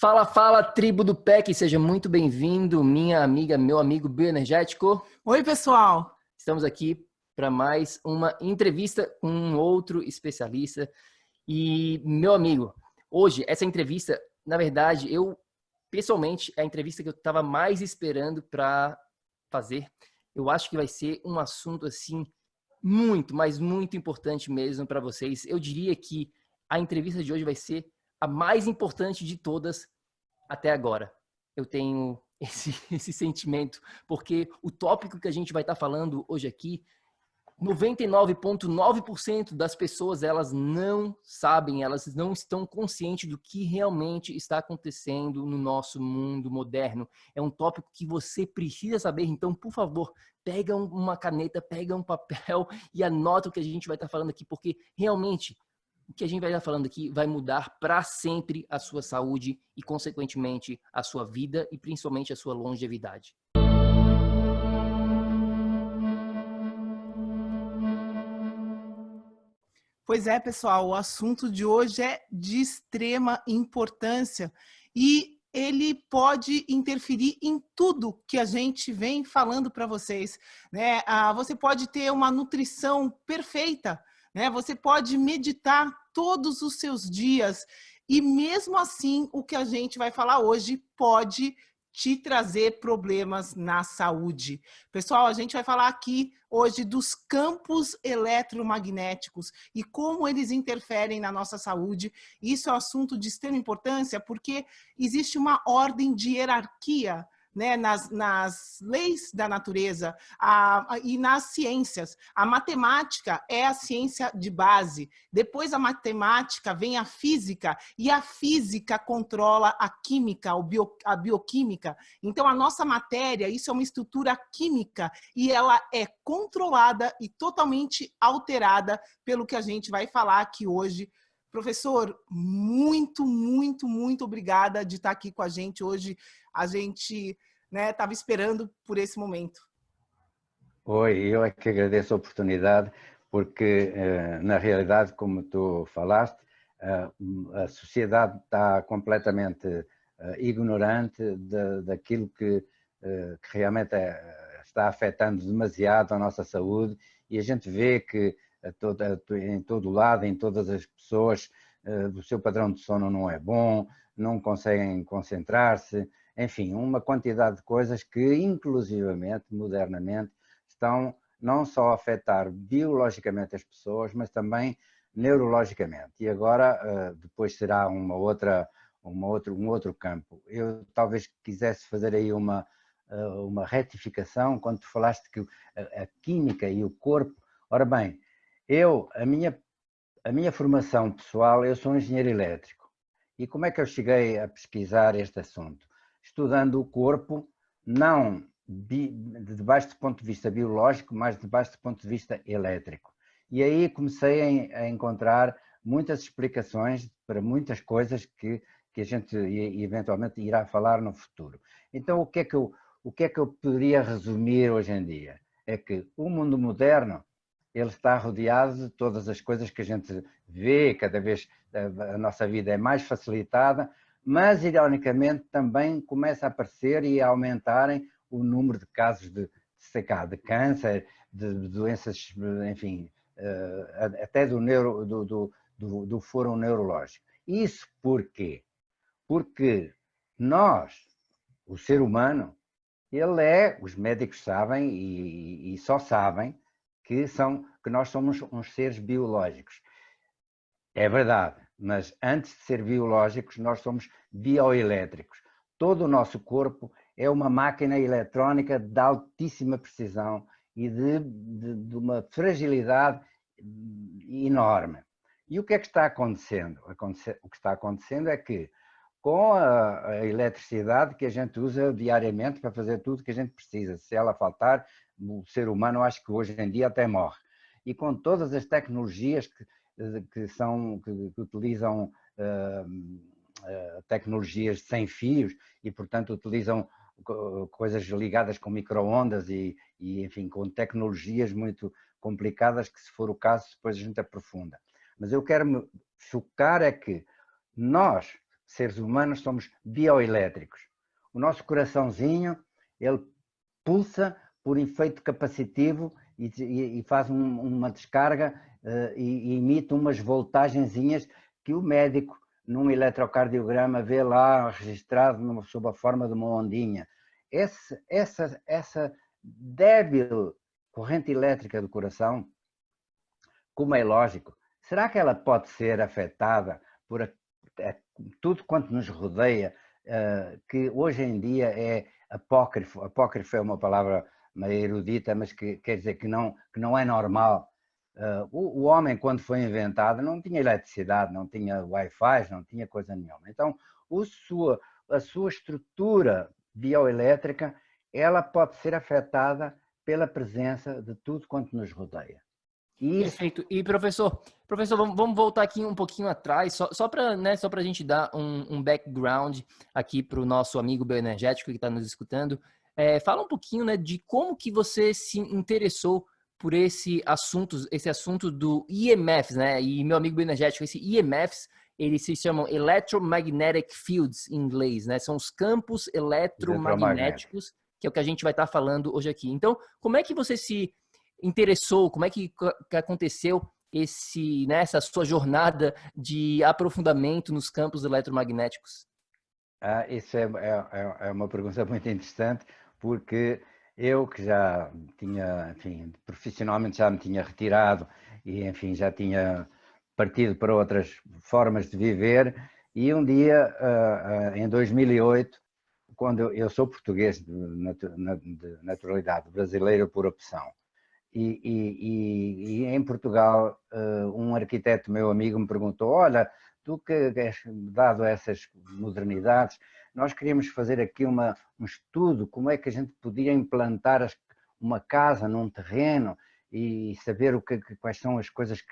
Fala, fala, tribo do PEC, seja muito bem-vindo, minha amiga, meu amigo bioenergético. Oi, pessoal! Estamos aqui para mais uma entrevista com um outro especialista. E, meu amigo, hoje, essa entrevista, na verdade, pessoalmente, é a entrevista que eu estava mais esperando para fazer. Eu acho que vai ser um assunto, assim, muito, mas muito importante mesmo para vocês. Eu diria que a entrevista de hoje vai ser a mais importante de todas até agora. Eu tenho esse sentimento, porque o tópico que a gente vai estar falando hoje aqui, 99,9% das pessoas, elas não sabem, elas não estão conscientes do que realmente está acontecendo no nosso mundo moderno. É um tópico que você precisa saber, então, por favor, pega uma caneta, pega um papel e anota o que a gente vai estar falando aqui, porque realmente o que a gente vai estar falando aqui vai mudar para sempre a sua saúde e, consequentemente, a sua vida e principalmente a sua longevidade. Pois é, pessoal, o assunto de hoje é de extrema importância e ele pode interferir em tudo que a gente vem falando para vocês, né? Você pode ter uma nutrição perfeita, né? Você pode meditar todos os seus dias e mesmo assim o que a gente vai falar hoje pode te trazer problemas na saúde. Pessoal, a gente vai falar aqui hoje dos campos eletromagnéticos e como eles interferem na nossa saúde. Isso é um assunto de extrema importância porque existe uma ordem de hierarquia, né, nas leis da natureza e nas ciências. A matemática é a ciência de base. Depois da matemática vem a física e a física controla a química, a bioquímica. Então, a nossa matéria, isso é uma estrutura química e ela é controlada e totalmente alterada pelo que a gente vai falar aqui hoje. Professor, muito, muito, muito obrigada de estar aqui com a gente hoje. A gente estava esperando por esse momento. Oi, eu é que agradeço a oportunidade, porque na realidade, como tu falaste, a sociedade está completamente ignorante daquilo que realmente está afetando demasiado a nossa saúde, e a gente vê que em todo lado, em todas as pessoas, o seu padrão de sono não é bom, não conseguem concentrar-se, enfim, uma quantidade de coisas que, inclusivamente, modernamente, estão não só a afetar biologicamente as pessoas, mas também neurologicamente. E agora, depois será um outro campo. Eu talvez quisesse fazer aí uma retificação quando tu falaste que a química e o corpo. Ora bem, a minha formação pessoal, eu sou engenheiro elétrico. E como é que eu cheguei a pesquisar este assunto? Estudando o corpo, não debaixo do ponto de vista biológico, mas debaixo do ponto de vista elétrico. E aí comecei a encontrar muitas explicações para muitas coisas que a gente eventualmente irá falar no futuro. Então, o que é que eu poderia resumir hoje em dia? É que o mundo moderno, ele está rodeado de todas as coisas que a gente vê, cada vez a nossa vida é mais facilitada, mas, ironicamente, também começa a aparecer e a aumentarem o número de casos de câncer, de doenças, enfim, até do foro neurológico. Isso por quê? Porque nós, o ser humano, os médicos sabem e só sabem que nós somos uns seres biológicos. É verdade, mas antes de ser biológicos, nós somos bioelétricos. Todo o nosso corpo é uma máquina eletrónica de altíssima precisão e de uma fragilidade enorme. E o que é que está acontecendo? O que está acontecendo é que, com a eletricidade que a gente usa diariamente para fazer tudo que a gente precisa, se ela faltar, o ser humano, acho que hoje em dia até morre. E com todas as tecnologias que utilizam tecnologias sem fios e, portanto, utilizam coisas ligadas com micro-ondas e, enfim, com tecnologias muito complicadas que, se for o caso, depois a gente aprofunda. Mas eu quero me focar é que nós, seres humanos, somos bioelétricos. O nosso coraçãozinho, ele pulsa por efeito capacitivo e faz uma descarga e emite umas voltagenzinhas que o médico, num eletrocardiograma, vê lá registrado sob a forma de uma ondinha. Essa débil corrente elétrica do coração, como é lógico, será que ela pode ser afetada por tudo quanto nos rodeia, que hoje em dia é apócrifo? Apócrifo é uma palavra meio erudita, mas que quer dizer que não é normal. O homem, quando foi inventado, não tinha eletricidade, não tinha Wi-Fi, não tinha coisa nenhuma. Então, a sua estrutura bioelétrica, ela pode ser afetada pela presença de tudo quanto nos rodeia. Perfeito. E professor, vamos voltar aqui um pouquinho atrás, só para a gente dar um background aqui para o nosso amigo bioenergético que está nos escutando. Fala um pouquinho, né, de como que você se interessou por esse assunto do EMFs, né? E meu amigo bioenergético, esse EMFs, eles se chamam Electromagnetic Fields em inglês, né? São os campos eletromagnéticos, que é o que a gente vai estar falando hoje aqui. Então, como é que você se interessou, como é que aconteceu essa sua jornada de aprofundamento nos campos eletromagnéticos? Isso é uma pergunta muito interessante, porque eu que já tinha, enfim, profissionalmente já me tinha retirado e, enfim, já tinha partido para outras formas de viver, e um dia, em 2008, quando eu sou português de naturalidade, brasileiro por opção, e em Portugal, um arquiteto meu amigo me perguntou: olha, tu que és dado a essas modernidades, nós queríamos fazer aqui um estudo, como é que a gente podia implantar uma casa num terreno e saber quais são as coisas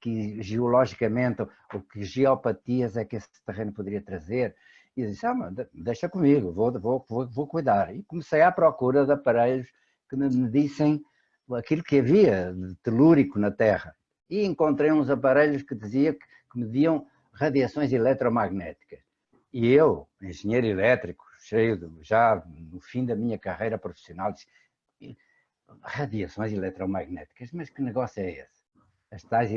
que geologicamente, ou que geopatias é que esse terreno poderia trazer. E eu disse: deixa comigo, vou cuidar. E comecei à procura de aparelhos que me dissem aquilo que havia de telúrico na Terra. E encontrei uns aparelhos que diziam que mediam radiações eletromagnéticas. E eu, engenheiro elétrico, já no fim da minha carreira profissional, disse: radiações eletromagnéticas, mas que negócio é esse? As tais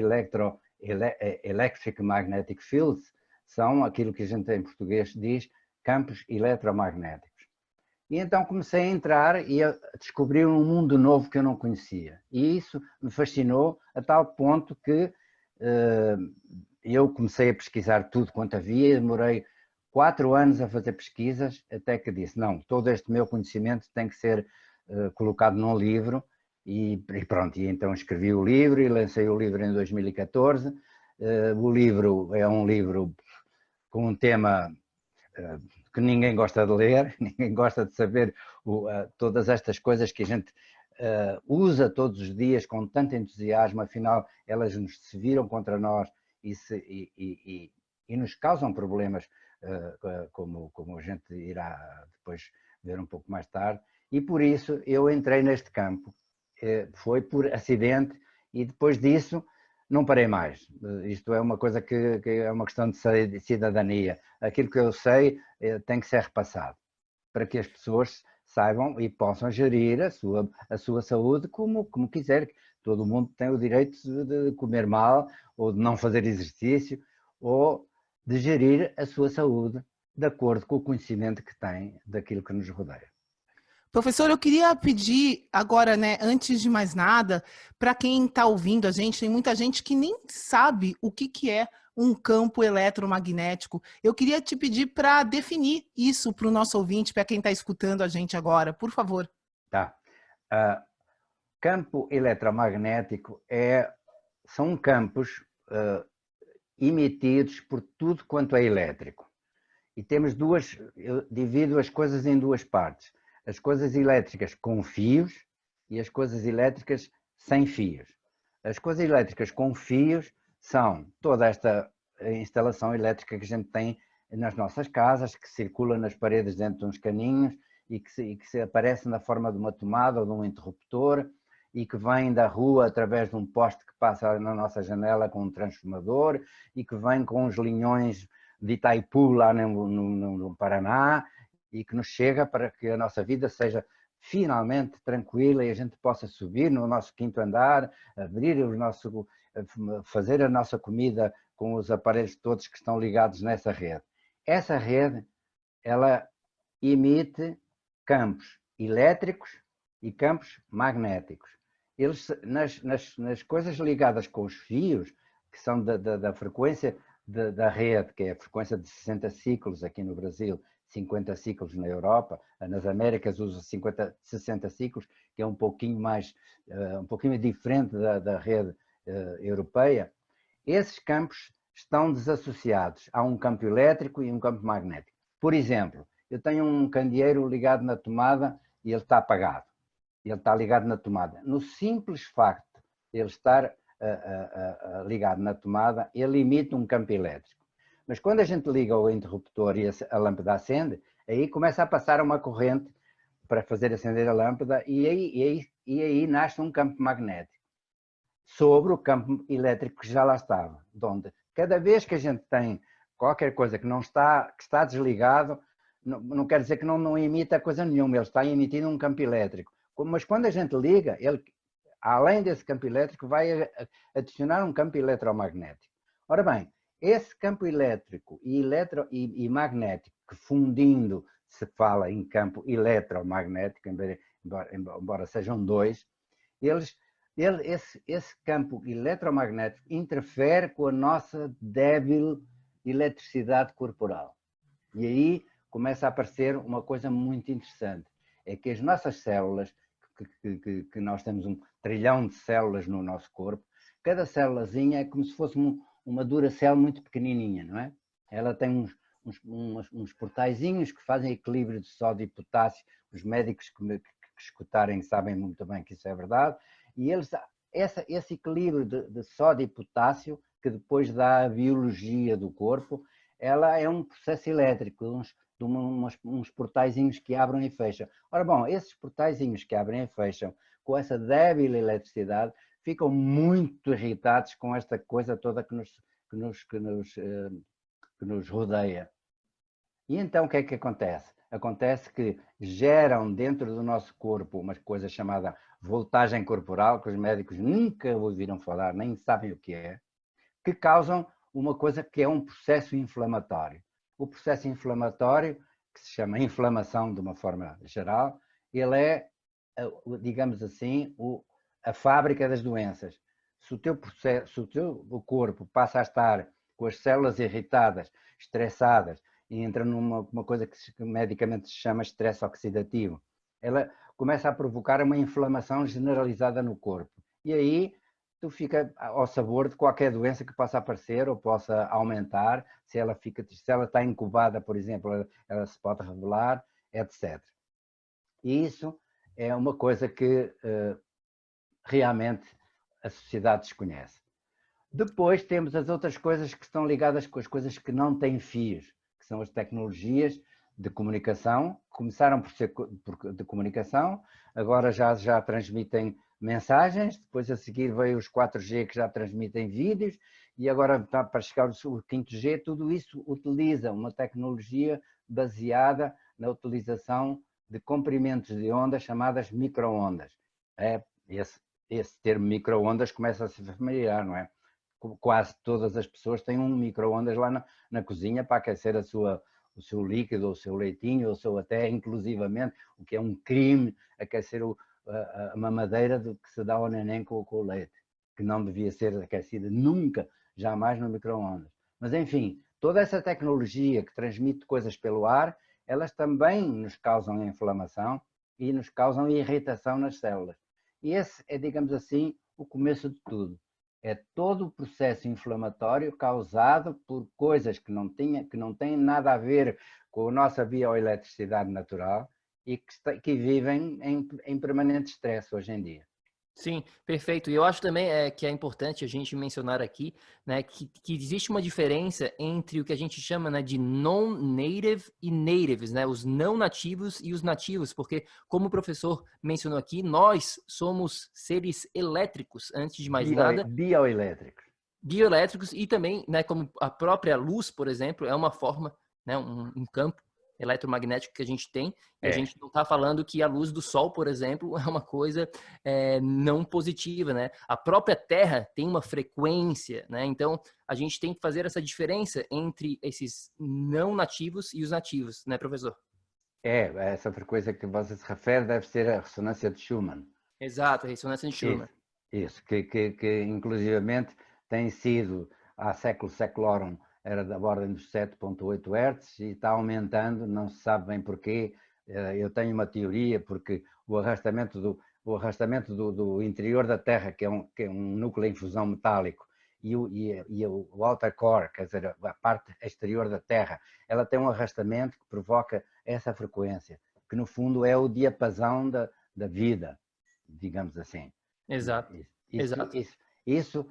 Electric Magnetic Fields são aquilo que a gente em português diz campos eletromagnéticos. E então comecei a entrar e a descobrir um mundo novo que eu não conhecia. E isso me fascinou a tal ponto que eu comecei a pesquisar tudo quanto havia. Demorei 4 anos a fazer pesquisas, até que disse: não, todo este meu conhecimento tem que ser colocado num livro. E pronto, e então escrevi o livro e lancei o livro em 2014. O livro é um livro com um tema que ninguém gosta de ler, ninguém gosta de saber todas estas coisas que a gente usa todos os dias com tanto entusiasmo, afinal elas se viram contra nós e nos causam problemas, como a gente irá depois ver um pouco mais tarde, e por isso eu entrei neste campo. Foi por acidente e depois disso não parei mais. Isto é uma coisa que é uma questão de cidadania. Aquilo que eu sei tem que ser repassado para que as pessoas saibam e possam gerir a sua saúde como quiser. Todo mundo tem o direito de comer mal ou de não fazer exercício ou de gerir a sua saúde de acordo com o conhecimento que tem daquilo que nos rodeia. Professor, eu queria pedir agora, né, antes de mais nada, para quem está ouvindo a gente, tem muita gente que nem sabe o que é um campo eletromagnético. Eu queria te pedir para definir isso para o nosso ouvinte, para quem está escutando a gente agora, por favor. Tá. Campo eletromagnético são campos emitidos por tudo quanto é elétrico. E temos eu divido as coisas em duas partes: as coisas elétricas com fios e as coisas elétricas sem fios. As coisas elétricas com fios são toda esta instalação elétrica que a gente tem nas nossas casas, que circula nas paredes dentro de uns caninhos e que se aparece na forma de uma tomada ou de um interruptor e que vem da rua através de um poste que passa na nossa janela com um transformador e que vem com uns linhões de Itaipu, lá no Paraná, e que nos chega para que a nossa vida seja finalmente tranquila e a gente possa subir no nosso quinto andar, fazer a nossa comida com os aparelhos todos que estão ligados nessa rede. Essa rede, ela emite campos elétricos e campos magnéticos. Eles, nas coisas ligadas com os fios, que são da frequência da rede, que é a frequência de 60 ciclos aqui no Brasil, 50 ciclos na Europa, nas Américas usa 60 ciclos, que é um pouquinho diferente da rede europeia. Esses campos estão desassociados. Há um campo elétrico e um campo magnético. Por exemplo, eu tenho um candeeiro ligado na tomada e ele está apagado. Ele está ligado na tomada. No simples facto de ele estar ligado na tomada, ele emite um campo elétrico. Mas quando a gente liga o interruptor e a lâmpada acende, aí começa a passar uma corrente para fazer acender a lâmpada e aí nasce um campo magnético sobre o campo elétrico que já lá estava. Onde cada vez que a gente tem qualquer coisa que está desligado, não quer dizer que não emita coisa nenhuma, ele está emitindo um campo elétrico. Mas quando a gente liga, ele, além desse campo elétrico, vai adicionar um campo eletromagnético. Ora bem, esse campo elétrico e magnético, que fundindo se fala em campo eletromagnético, embora sejam dois, esse campo eletromagnético interfere com a nossa débil eletricidade corporal. E aí começa a aparecer uma coisa muito interessante, é que as nossas células, que nós temos 1 trilhão de células no nosso corpo, cada célulazinha é como se fosse uma Duracell muito pequenininha, não é? Ela tem uns portaizinhos que fazem equilíbrio de sódio e potássio. Os médicos que escutarem sabem muito bem que isso é verdade. E esse equilíbrio de sódio e potássio, que depois dá a biologia do corpo, ela é um processo elétrico, uns portaizinhos que abrem e fecham. Ora bom, esses portaizinhos que abrem e fecham, com essa débil eletricidade, ficam muito irritados com esta coisa toda que nos rodeia. E então o que é que acontece? Acontece que geram dentro do nosso corpo uma coisa chamada voltagem corporal, que os médicos nunca ouviram falar, nem sabem o que é, que causam uma coisa que é um processo inflamatório. O processo inflamatório, que se chama inflamação de uma forma geral, ele é, digamos assim, a fábrica das doenças. Se o teu corpo passa a estar com as células irritadas, estressadas, e entra numa coisa que medicamente se chama estresse oxidativo, ela começa a provocar uma inflamação generalizada no corpo. E aí tu fica ao sabor de qualquer doença que possa aparecer ou possa aumentar. Se ela está incubada, por exemplo, ela se pode revelar, etc. E isso é uma coisa que realmente a sociedade desconhece. Depois temos as outras coisas que estão ligadas com as coisas que não têm fios, que são as tecnologias de comunicação, começaram por ser de comunicação, agora já transmitem mensagens, depois a seguir veio os 4G que já transmitem vídeos, e agora está para chegar o 5G, tudo isso utiliza uma tecnologia baseada na utilização de comprimentos de ondas chamadas micro-ondas. Esse termo micro-ondas começa a se familiar, não é? Quase todas as pessoas têm um micro-ondas lá na cozinha para aquecer o seu líquido, o seu leitinho, ou até inclusivamente, o que é um crime, aquecer a mamadeira do que se dá ao neném com o leite, que não devia ser aquecida nunca, jamais no micro-ondas. Mas enfim, toda essa tecnologia que transmite coisas pelo ar, elas também nos causam inflamação e nos causam irritação nas células. E esse é, digamos assim, o começo de tudo. É todo o processo inflamatório causado por coisas que não têm nada a ver com a nossa bioeletricidade natural e que vivem em permanente estresse hoje em dia. Sim, perfeito. E eu acho também que é importante a gente mencionar aqui, né, que existe uma diferença entre o que a gente chama, né, de non-native e natives, né, os não nativos e os nativos, porque, como o professor mencionou aqui, nós somos seres elétricos, antes de mais nada. Bioelétricos. bioelétricos e também, né, como a própria luz, por exemplo, é uma forma, né, um campo eletromagnético que a gente tem, e a gente não está falando que a luz do sol, por exemplo, é uma coisa não positiva, né? A própria Terra tem uma frequência, né? Então, a gente tem que fazer essa diferença entre esses não nativos e os nativos, né, professor? Essa frequência que você se refere deve ser a ressonância de Schumann. Exato, a ressonância de Schumann. Isso, que inclusivamente tem sido, há séculorum, era da ordem dos 7,8 Hz e está aumentando, não se sabe bem porquê. Eu tenho uma teoria, porque o arrastamento do interior da Terra, que é um núcleo em fusão metálico, e o outer core, quer dizer, a parte exterior da Terra, ela tem um arrastamento que provoca essa frequência, que no fundo é o diapasão da vida, digamos assim. Exato. Isso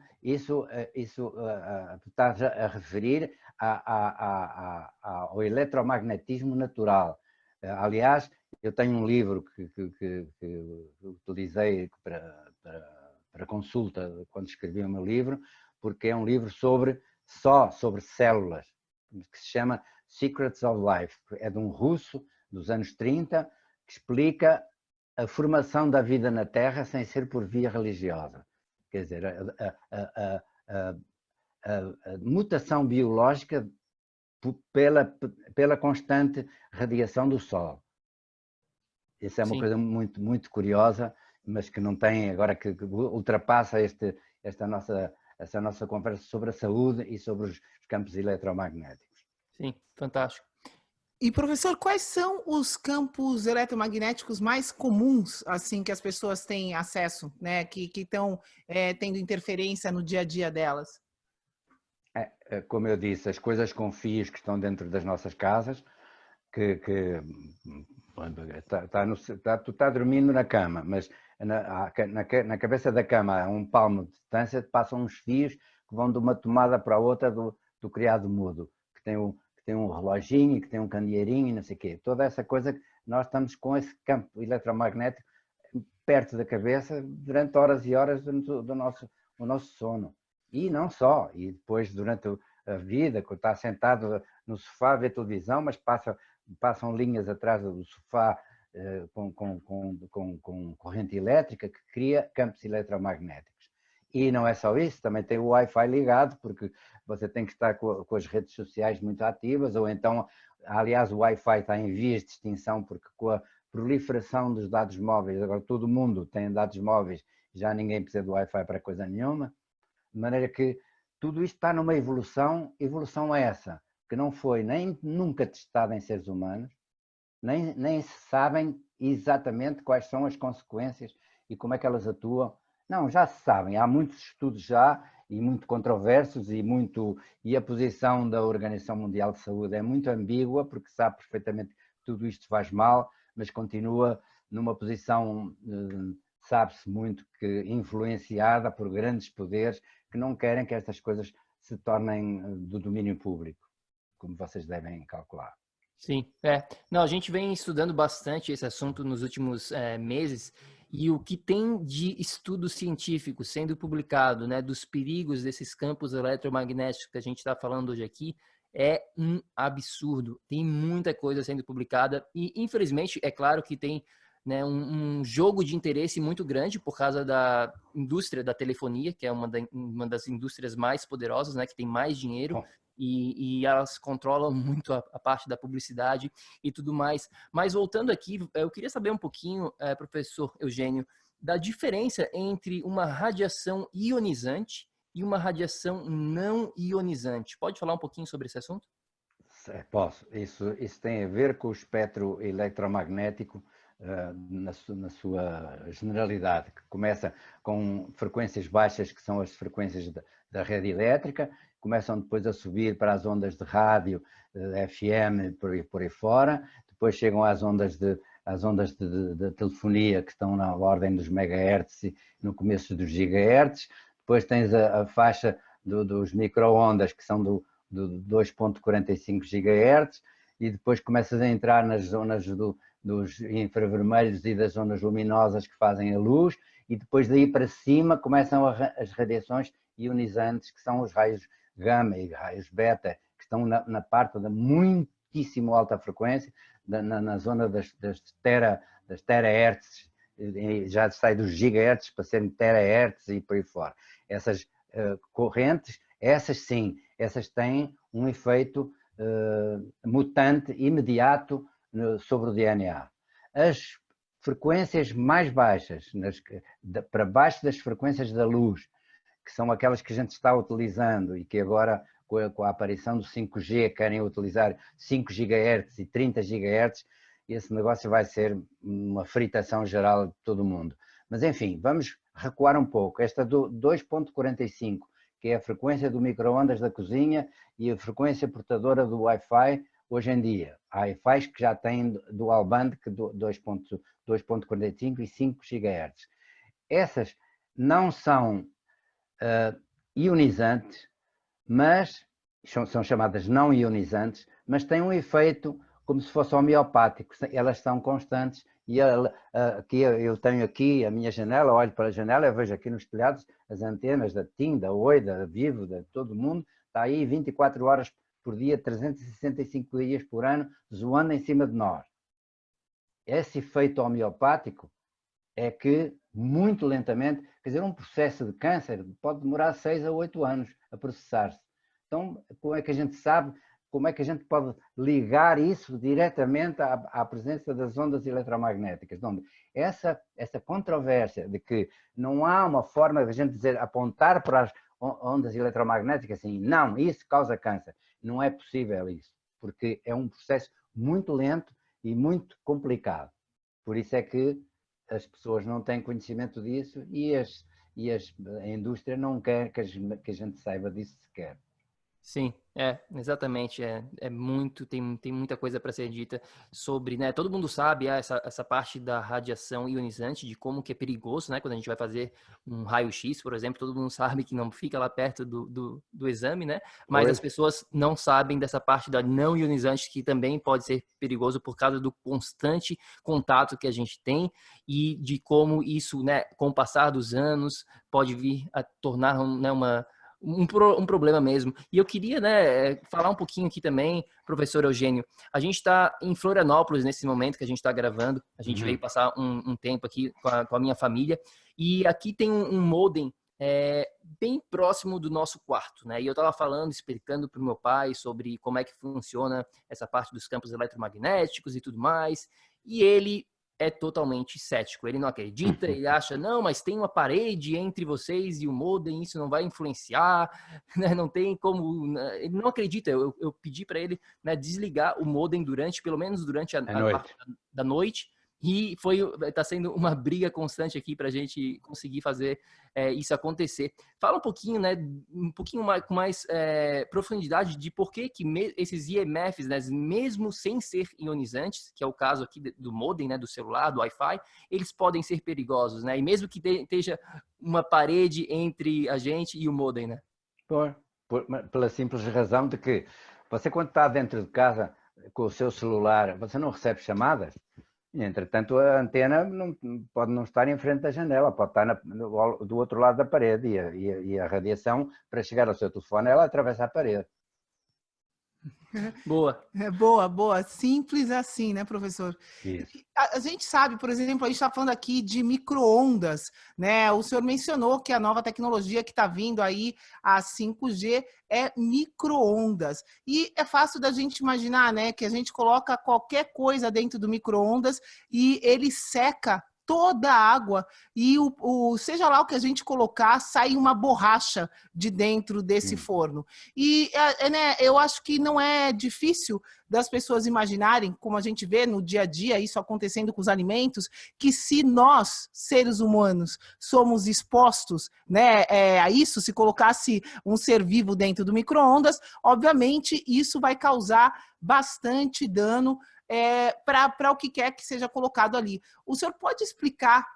estás a referir ao eletromagnetismo natural. Aliás, eu tenho um livro que utilizei para consulta quando escrevi o meu livro, porque é um livro só sobre células, que se chama Secrets of Life. É de um russo dos anos 30 que explica a formação da vida na Terra sem ser por via religiosa. Quer dizer, a mutação biológica pela constante radiação do Sol. Isso é uma coisa muito, muito curiosa, mas que não tem, agora que ultrapassa essa nossa conversa sobre a saúde e sobre os campos eletromagnéticos. Sim, fantástico. E, professor, quais são os campos eletromagnéticos mais comuns, assim, que as pessoas têm acesso, né, que estão tendo interferência no dia a dia delas? Como eu disse, as coisas com fios que estão dentro das nossas casas, tu estás dormindo na cama, mas na cabeça da cama, a um palmo de distância, passam uns fios que vão de uma tomada para a outra do criado mudo, que tem um reloginho, que tem um candeeirinho, não sei o quê. Toda essa coisa, nós estamos com esse campo eletromagnético perto da cabeça durante horas e horas do nosso sono. E não só, e depois durante a vida, quando está sentado no sofá a ver televisão, mas passam linhas atrás do sofá com corrente elétrica que cria campos eletromagnéticos. E não é só isso, também tem o Wi-Fi ligado, porque você tem que estar com as redes sociais muito ativas, ou então, aliás, o Wi-Fi está em vias de extinção, porque com a proliferação dos dados móveis, agora todo mundo tem dados móveis, já ninguém precisa do Wi-Fi para coisa nenhuma, de maneira que tudo isto está numa evolução essa, que não foi nem nunca testada em seres humanos, nem se sabem exatamente quais são as consequências e como é que elas atuam. Não, já se sabem, há muitos estudos já, e muito controversos, e a posição da Organização Mundial de Saúde é muito ambígua, porque sabe perfeitamente que tudo isto faz mal, mas continua numa posição, sabe-se muito, que influenciada por grandes poderes que não querem que estas coisas se tornem do domínio público, como vocês devem calcular. Sim, Não, a gente vem estudando bastante esse assunto nos últimos meses, e o que tem de estudo científico sendo publicado, né, dos perigos desses campos eletromagnéticos que a gente está falando hoje aqui, é um absurdo. Tem muita coisa sendo publicada e, infelizmente, é claro que tem, né, um jogo de interesse muito grande por causa da indústria da telefonia, que é uma das indústrias mais poderosas, né, que tem mais dinheiro. E elas controlam muito a parte da publicidade e tudo mais. Mas voltando aqui, eu queria saber um pouquinho, professor Eugênio, da diferença entre uma radiação ionizante e uma radiação não ionizante. Pode falar um pouquinho sobre esse assunto? Posso. Isso tem a ver com o espectro eletromagnético na sua generalidade, que começa com frequências baixas, que são as frequências da rede elétrica, começam depois a subir para as ondas de rádio, FM, por aí fora, depois chegam às ondas de telefonia, que estão na ordem dos megahertz e no começo dos gigahertz, depois tens a faixa dos micro-ondas, que são do 2,45 gigahertz, e depois começas a entrar nas zonas dos infravermelhos e das zonas luminosas que fazem a luz, e depois daí para cima começam as radiações ionizantes, que são os raios gama e raios beta, que estão na parte da muitíssimo alta frequência, na zona das terahertz, já sai dos gigahertz para serem terahertz e por aí fora. Essas correntes, essas sim, essas têm um efeito mutante imediato sobre o DNA. As frequências mais baixas, para baixo das frequências da luz, que são aquelas que a gente está utilizando e que agora, com a aparição do 5G, querem utilizar 5 GHz e 30 GHz, esse negócio vai ser uma fritação geral de todo o mundo. Mas, enfim, vamos recuar um pouco. Esta do 2.45, que é a frequência do micro-ondas da cozinha e a frequência portadora do Wi-Fi hoje em dia. Há Wi-Fi que já têm dual band, que 2.45 e 5 GHz. Essas não são ionizantes, mas são chamadas não ionizantes, mas têm um efeito como se fosse homeopático. Elas são constantes e aqui, eu tenho aqui a minha janela, olho para a janela, eu vejo aqui nos telhados as antenas da TIM, da Oi, da Vivo, de todo mundo, está aí 24 horas por dia, 365 dias por ano, zoando em cima de nós. Esse efeito homeopático é que, muito lentamente, quer dizer, um processo de câncer pode demorar 6 a 8 anos a processar-se. Então, como é que a gente sabe, como é que a gente pode ligar isso diretamente à presença das ondas eletromagnéticas? Onde essa controvérsia de que não há uma forma de a gente dizer, apontar para as ondas eletromagnéticas assim, não, isso causa câncer. Não é possível isso, porque é um processo muito lento e muito complicado. Por isso é que as pessoas não têm conhecimento disso e a indústria não quer que a gente saiba disso sequer. Sim, exatamente. Tem muita coisa para ser dita sobre, né? Todo mundo sabe essa parte da radiação ionizante, de como que é perigoso, né? Quando a gente vai fazer um raio-x, por exemplo, todo mundo sabe que não fica lá perto do exame, né? Mas as pessoas não sabem dessa parte da não ionizante, que também pode ser perigoso por causa do constante contato que a gente tem e de como isso, né, com o passar dos anos, pode vir a tornar, né, um problema mesmo. E eu queria, né, falar um pouquinho aqui também, professor Eugênio. A gente está em Florianópolis nesse momento que a gente está gravando. A gente veio passar um tempo aqui com a minha família. E aqui tem um modem bem próximo do nosso quarto, né? E eu estava explicando para o meu pai sobre como é que funciona essa parte dos campos eletromagnéticos e tudo mais. E ele é totalmente cético, ele não acredita, ele acha, não, mas tem uma parede entre vocês e o modem, isso não vai influenciar, né? Não tem como, ele não acredita. Eu pedi para ele, né, desligar o modem pelo menos durante a parte da noite, e está sendo uma briga constante aqui para a gente conseguir fazer isso acontecer. Fala um pouquinho, né, com mais profundidade de por que esses IMFs, né, mesmo sem ser ionizantes, que é o caso aqui do modem, né, do celular, do Wi-Fi, eles podem ser perigosos, né? E mesmo que esteja uma parede entre a gente e o modem, né? Pela simples razão de que você, quando está dentro de casa com o seu celular, você não recebe chamadas. Entretanto, a antena pode não estar em frente da janela, pode estar do outro lado da parede e a radiação, para chegar ao seu telefone, ela atravessa a parede. Boa. Boa. Simples assim, né, professor? Isso. A gente sabe, por exemplo, a gente está falando aqui de micro-ondas, né? O senhor mencionou que a nova tecnologia que está vindo aí, a 5G, é micro-ondas. E é fácil da gente imaginar, né, que a gente coloca qualquer coisa dentro do micro-ondas e ele seca toda a água e seja lá o que a gente colocar, sai uma borracha de dentro desse forno. E né, eu acho que não é difícil das pessoas imaginarem, como a gente vê no dia a dia, isso acontecendo com os alimentos, que se nós, seres humanos, somos expostos, né, a isso, se colocasse um ser vivo dentro do micro-ondas, obviamente isso vai causar bastante dano para o que quer que seja colocado ali. O senhor pode explicar,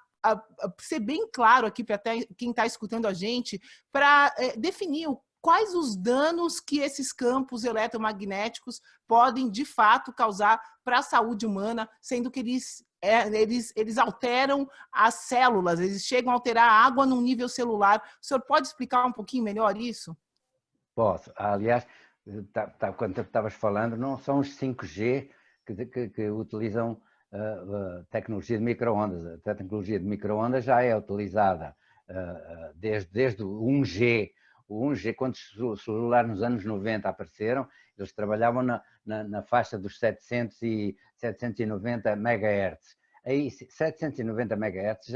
ser bem claro aqui para quem está escutando a gente, para definir quais os danos que esses campos eletromagnéticos podem, de fato, causar para a saúde humana, sendo que eles eles alteram as células, eles chegam a alterar a água no nível celular. O senhor pode explicar um pouquinho melhor isso? Posso. Aliás, quando estavas falando, não são os 5G que utilizam a tecnologia de micro-ondas. A tecnologia de micro-ondas já é utilizada desde o 1G. O 1G, quando os celulares nos anos 90 apareceram, eles trabalhavam na faixa dos 700 e 790 MHz. Aí, 790 MHz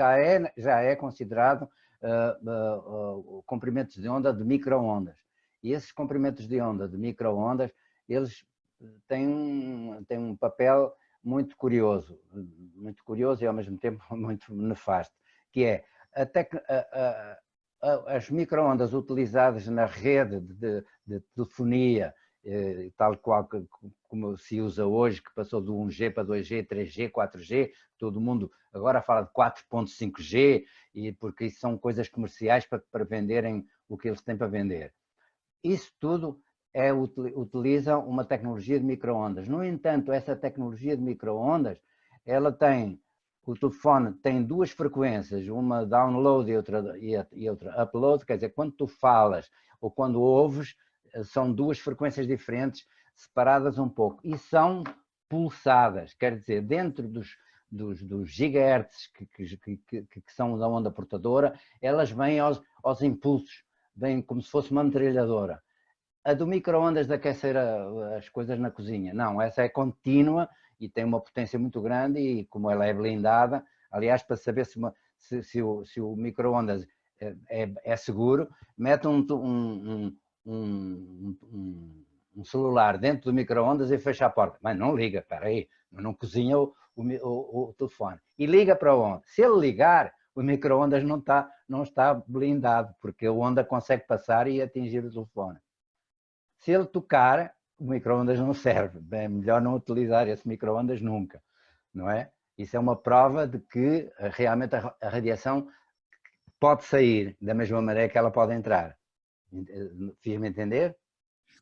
já é considerado comprimentos de onda de micro-ondas. E esses comprimentos de onda de micro-ondas, eles têm um papel muito curioso e ao mesmo tempo muito nefasto, que é as micro-ondas utilizadas na rede de telefonia, tal qual como se usa hoje, que passou do 1G para 2G, 3G, 4G, todo mundo agora fala de 4.5G, porque isso são coisas comerciais para venderem o que eles têm para vender. Isso tudo utiliza uma tecnologia de micro-ondas. No entanto, essa tecnologia de micro-ondas, o telefone tem duas frequências, uma download e outra upload, quer dizer, quando tu falas ou quando ouves, são duas frequências diferentes, separadas um pouco, e são pulsadas, quer dizer, dentro dos gigahertz que são da onda portadora, elas vêm aos impulsos, vêm como se fosse uma metralhadora. A do micro-ondas de aquecer as coisas na cozinha, não, essa é contínua e tem uma potência muito grande e como ela é blindada, aliás, para saber se o micro-ondas é seguro, mete um celular dentro do micro-ondas e fecha a porta. Mas não liga, espera aí, não cozinha o telefone. E liga para onde? Se ele ligar, o micro-ondas não está blindado, porque a onda consegue passar e atingir o telefone. Se ele tocar, o micro-ondas não serve. É melhor não utilizar esse micro-ondas nunca, não é? Isso é uma prova de que realmente a radiação pode sair da mesma maneira que ela pode entrar. Fiz-me entender?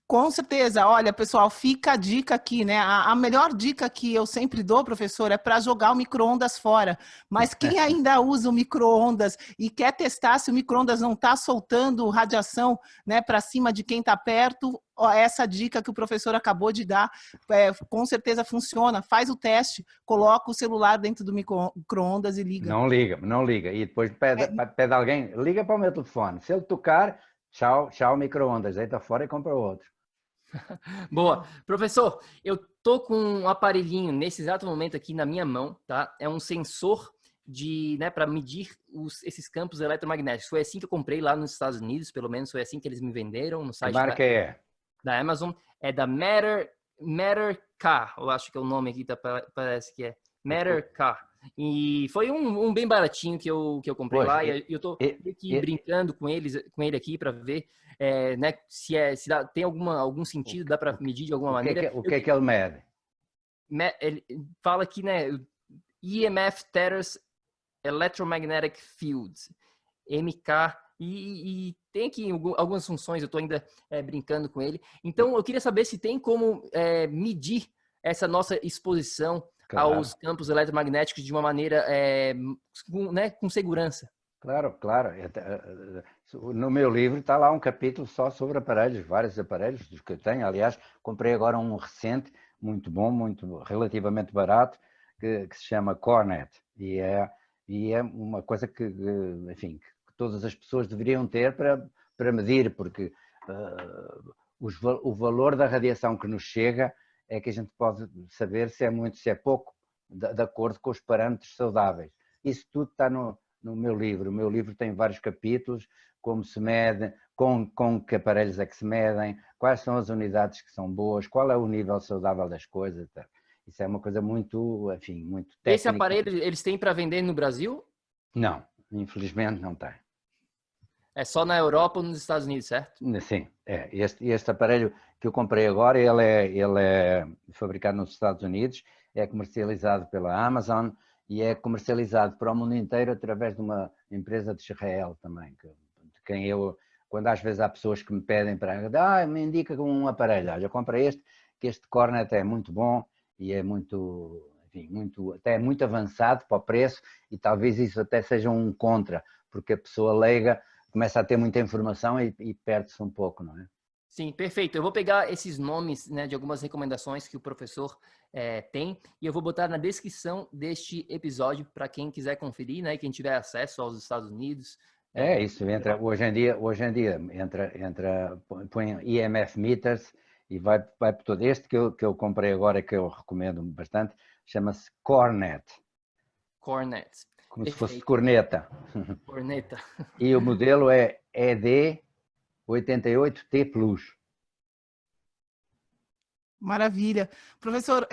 Com certeza. Olha, pessoal, fica a dica aqui, né? A melhor dica que eu sempre dou, professor, é para jogar o micro-ondas fora. Mas quem ainda usa o micro-ondas e quer testar se o micro-ondas não está soltando radiação, né, para cima de quem está perto, essa dica que o professor acabou de dar, com certeza funciona. Faz o teste, coloca o celular dentro do micro-ondas e liga. Não liga. E depois pede alguém, liga para o meu telefone. Se ele tocar, tchau, micro-ondas, deita fora e compra outro. Boa. Professor, eu tô com um aparelhinho nesse exato momento aqui na minha mão, tá? É um sensor para medir esses campos eletromagnéticos. Foi assim que eu comprei lá nos Estados Unidos, pelo menos foi assim que eles me venderam no site Que marca é? Da Amazon. É da Matter K, eu acho que é o nome aqui, parece que é Matter K. E foi um bem baratinho que eu comprei lá, e eu tô aqui brincando com ele aqui para ver né, tem algum sentido, dá para medir de alguma maneira. O que é que ele mede? Ele fala aqui, né, EMF Tethers Electromagnetic Fields, MK, e tem aqui algumas funções, eu estou ainda brincando com ele. Então, eu queria saber se tem como medir essa nossa exposição aos campos eletromagnéticos de uma maneira com segurança. Claro. No meu livro está lá um capítulo só sobre aparelhos, vários aparelhos dos que eu tenho. Aliás, comprei agora um recente, muito bom, relativamente barato, que se chama Cornet. E é uma coisa que, enfim, que todas as pessoas deveriam ter para medir, porque o valor da radiação que nos chega é que a gente pode saber se é muito, se é pouco, de acordo com os parâmetros saudáveis. Isso tudo está no meu livro. O meu livro tem vários capítulos, como se mede, com que aparelhos é que se medem, quais são as unidades que são boas, qual é o nível saudável das coisas. Isso é uma coisa muito, enfim, muito técnica. Esse aparelho eles têm para vender no Brasil? Não, infelizmente não tem. É só na Europa ou nos Estados Unidos, certo? Sim, este aparelho que eu comprei agora, ele é fabricado nos Estados Unidos, é comercializado pela Amazon e é comercializado para o mundo inteiro através de uma empresa de Israel também, de quem quando às vezes há pessoas que me pedem me indica um aparelho, olha, compra que este Cornet é muito bom e é muito até muito avançado para o preço e talvez isso até seja um contra, porque a pessoa leiga começa a ter muita informação e perde-se um pouco, não é? Sim, perfeito. Eu vou pegar esses nomes, né, de algumas recomendações que o professor tem e eu vou botar na descrição deste episódio para quem quiser conferir, né, quem tiver acesso aos Estados Unidos. Isso entra hoje em dia põe EMF meters e vai por todo este que eu comprei agora, que eu recomendo bastante, chama-se Cornet. Cornet. Como se fosse Perfeito. corneta. Corneta. E o modelo é ED88T Plus. Maravilha. Professor,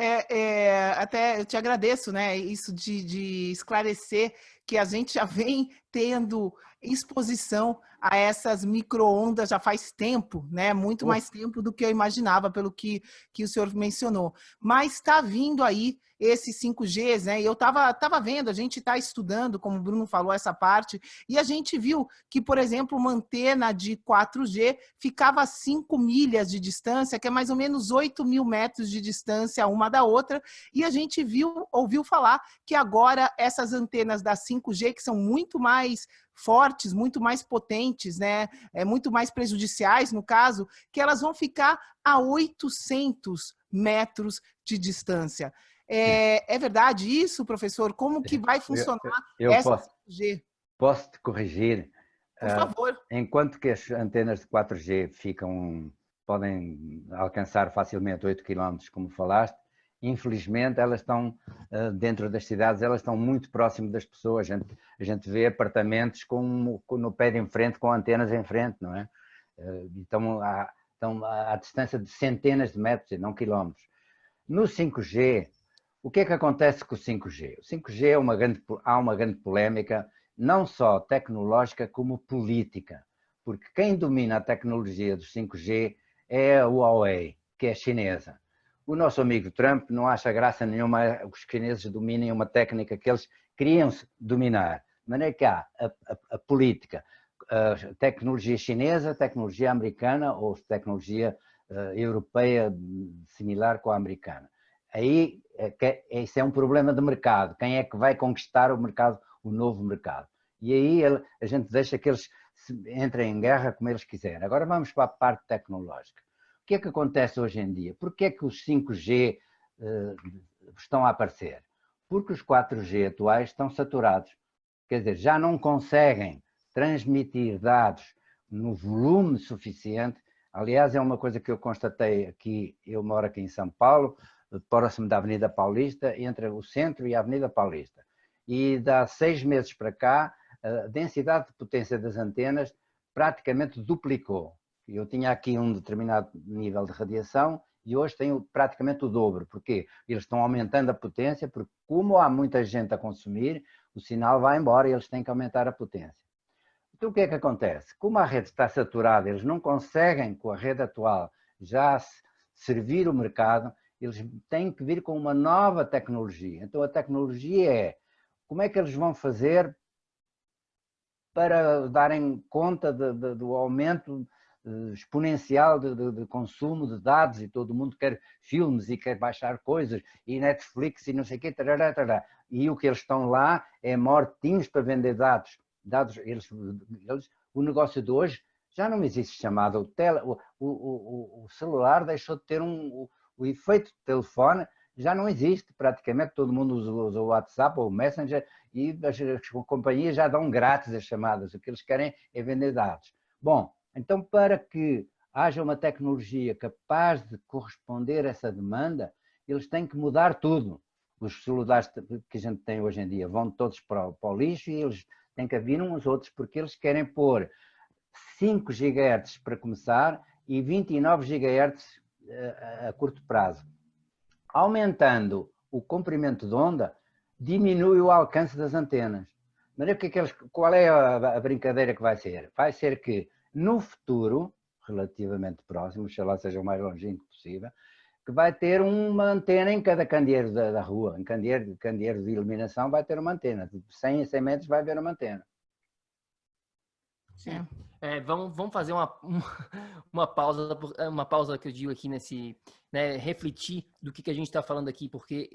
até eu te agradeço, né, isso de esclarecer que a gente já vem tendo exposição a essas micro-ondas já faz tempo, né, muito mais tempo do que eu imaginava, pelo que o senhor mencionou. Mas está vindo aí esses 5Gs, né, e eu estava vendo, a gente está estudando, como o Bruno falou, essa parte, e a gente viu que, por exemplo, uma antena de 4G ficava a 5 milhas de distância, que é mais ou menos 8.000 metros de distância uma da outra, e a gente ouviu falar que agora essas antenas da 5G, que são muito mais fortes, muito mais potentes, né, muito mais prejudiciais, no caso, que elas vão ficar a 800 metros de distância. É verdade isso, professor? Como que vai funcionar essa 5G? Posso te corrigir? Por favor. Enquanto que as antenas de 4G podem alcançar facilmente 8 km, como falaste, infelizmente elas estão dentro das cidades, elas estão muito próximo das pessoas. A gente vê apartamentos no pé de em frente, com antenas em frente, não é? Então, à distância de centenas de metros e não quilómetros. No 5G, o que é que acontece com o 5G? O 5G há uma grande polémica, não só tecnológica como política, porque quem domina a tecnologia do 5G é a Huawei, que é chinesa. O nosso amigo Trump não acha graça nenhuma que os chineses dominem uma técnica que eles queriam dominar. De maneira que há a política, a tecnologia chinesa, a tecnologia americana ou tecnologia europeia similar com a americana. Aí, isso é um problema de mercado. Quem é que vai conquistar o mercado, o novo mercado? E aí a gente deixa que eles entrem em guerra como eles quiserem. Agora vamos para a parte tecnológica. O que é que acontece hoje em dia? Por que é que os 5G estão a aparecer? Porque os 4G atuais estão saturados. Quer dizer, já não conseguem transmitir dados no volume suficiente. Aliás, é uma coisa que eu constatei aqui, eu moro aqui em São Paulo, próximo da Avenida Paulista, entre o centro e a Avenida Paulista. E de 6 meses para cá, a densidade de potência das antenas praticamente duplicou. Eu tinha aqui um determinado nível de radiação e hoje tenho praticamente o dobro. Porquê? Eles estão aumentando a potência, porque como há muita gente a consumir, o sinal vai embora e eles têm que aumentar a potência. Então o que é que acontece? Como a rede está saturada, eles não conseguem, com a rede atual, já servir o mercado, eles têm que vir com uma nova tecnologia. Então a tecnologia é como é que eles vão fazer para darem conta do aumento exponencial de consumo de dados, e todo mundo quer filmes e quer baixar coisas, e Netflix e não sei o quê, tarará, tarará. E o que eles estão lá é mortinhos para vender dados. O negócio de hoje já não existe chamada. O celular deixou de ter o efeito de telefone, já não existe praticamente, todo mundo usa o WhatsApp ou o Messenger e as companhias já dão grátis as chamadas, o que eles querem é vender dados. Bom, então para que haja uma tecnologia capaz de corresponder a essa demanda, eles têm que mudar tudo. Os celulares que a gente tem hoje em dia vão todos para o lixo e eles têm que vir uns outros porque eles querem pôr 5 GHz para começar e 29 GHz a curto prazo. Aumentando o comprimento de onda, diminui o alcance das antenas. Mas qual é a brincadeira que vai ser? Vai ser que no futuro, relativamente próximo, se lá seja o mais longínquo possível, que vai ter uma antena em cada candeeiro da rua. Em candeeiro de iluminação vai ter uma antena. De 100 a 100 metros vai haver uma antena. Sim. Vamos fazer uma pausa que eu digo aqui nesse, né, refletir do que a gente está falando aqui, porque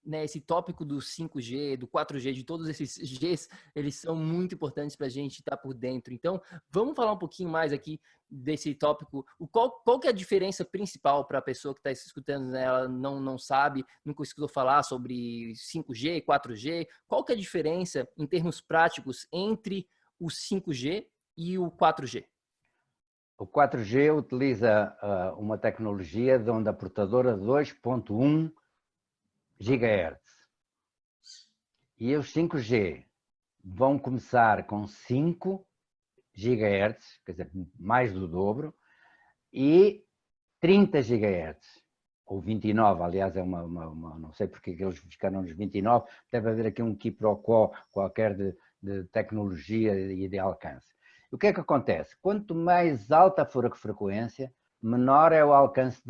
né, esse tópico do 5G, do 4G, de todos esses Gs, eles são muito importantes para a gente estar por dentro. Então, vamos falar um pouquinho mais aqui desse tópico. Qual que é a diferença principal para a pessoa que está escutando, né, ela não sabe, nunca escutou falar sobre 5G, 4G? Qual que é a diferença em termos práticos entre o 5G e o 4G? O 4G utiliza uma tecnologia de onda portadora 2.1 GHz. E os 5G vão começar com 5 GHz, quer dizer, mais do dobro, e 30 GHz, ou 29, aliás, não sei porque eles ficaram nos 29, deve haver aqui um quiproquó qualquer de tecnologia e de alcance. O que é que acontece? Quanto mais alta for a frequência, menor é o alcance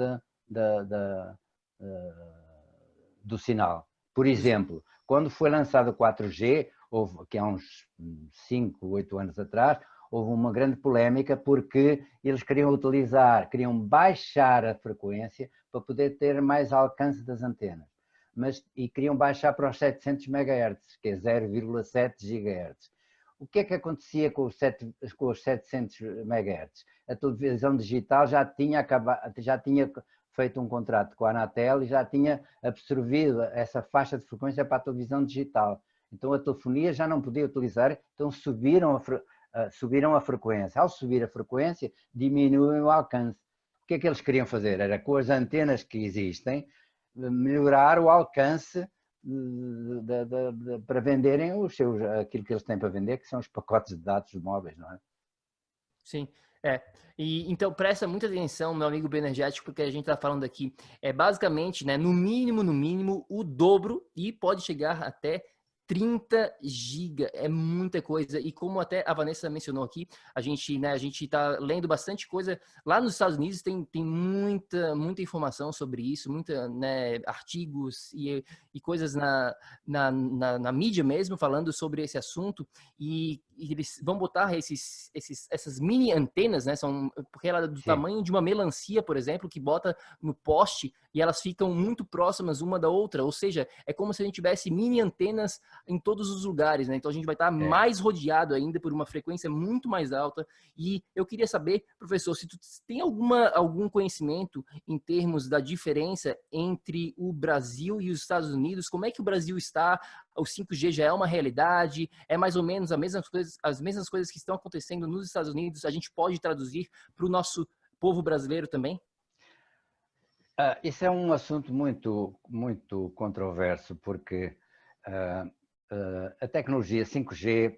do sinal. Por exemplo, quando foi lançado o 4G, que há uns 5, 8 anos atrás, houve uma grande polémica porque eles queriam baixar a frequência para poder ter mais alcance das antenas. E queriam baixar para os 700 MHz, que é 0,7 GHz. O que é que acontecia com os 700 MHz? A televisão digital já tinha feito um contrato com a Anatel e já tinha absorvido essa faixa de frequência para a televisão digital. Então a telefonia já não podia utilizar, então subiram a frequência. Ao subir a frequência, diminuem o alcance. O que é que eles queriam fazer? Era com as antenas que existem, melhorar o alcance para venderem aquilo que eles têm para vender, que são os pacotes de dados móveis, não é? Sim, E então presta muita atenção, meu amigo bioenergético, porque a gente está falando aqui basicamente, né, no mínimo, o dobro e pode chegar até 30 GB, é muita coisa. E como até a Vanessa mencionou aqui, a gente está lendo bastante coisa. Lá nos Estados Unidos tem muita informação sobre isso, né, artigos e coisas na mídia mesmo falando sobre esse assunto. E eles vão botar essas mini antenas, né? Porque ela é do tamanho de uma melancia, por exemplo, que bota no poste e elas ficam muito próximas uma da outra. Ou seja, é como se a gente tivesse mini antenas em todos os lugares, né? Então a gente vai estar mais rodeado ainda por uma frequência muito mais alta. E eu queria saber, professor, se tu tem algum conhecimento em termos da diferença entre o Brasil e os Estados Unidos, como é que o Brasil está? O 5G já é uma realidade? É mais ou menos as mesmas coisas que estão acontecendo nos Estados Unidos? A gente pode traduzir para o nosso povo brasileiro também? Isso é um assunto muito controverso, porque a tecnologia 5G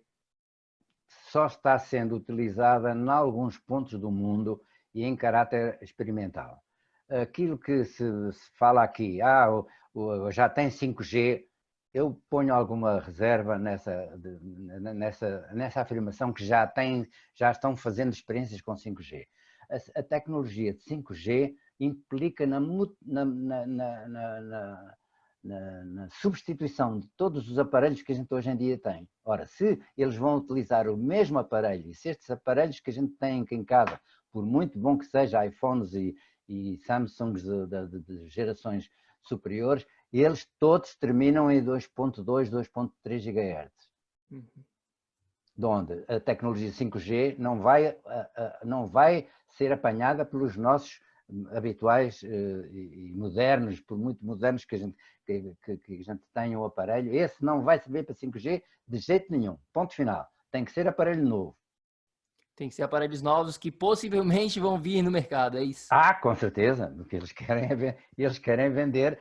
só está sendo utilizada em alguns pontos do mundo e em caráter experimental. Aquilo que se fala aqui, já tem 5G, eu ponho alguma reserva nessa afirmação que já estão fazendo experiências com 5G. A tecnologia de 5G implica na substituição de todos os aparelhos que a gente hoje em dia tem. Ora, se eles vão utilizar o mesmo aparelho, e se estes aparelhos que a gente tem aqui em casa, por muito bom que seja iPhones e Samsungs de gerações superiores, eles todos terminam em 2.2, 2.3 GHz. De onde a tecnologia 5G não vai ser apanhada pelos nossos habituais e modernos, por muito modernos que a gente tenha o aparelho. Esse não vai servir para 5G de jeito nenhum. Ponto final. Tem que ser aparelho novo. Tem que ser aparelhos novos que possivelmente vão vir no mercado, é isso? Com certeza. O que eles querem vender.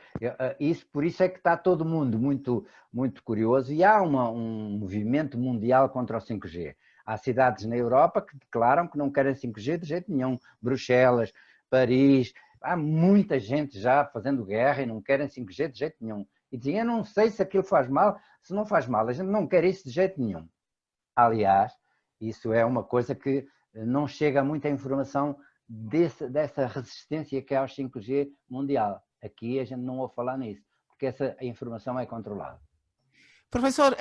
Por isso é que está todo mundo muito curioso e há um movimento mundial contra o 5G. Há cidades na Europa que declaram que não querem 5G de jeito nenhum. Bruxelas, Paris, há muita gente já fazendo guerra e não querem 5G de jeito nenhum. E dizem, eu não sei se aquilo faz mal, se não faz mal, a gente não quer isso de jeito nenhum. Aliás, isso é uma coisa que não chega muita informação dessa resistência que há aos 5G mundial. Aqui a gente não ouve falar nisso, porque essa informação é controlada. Professor,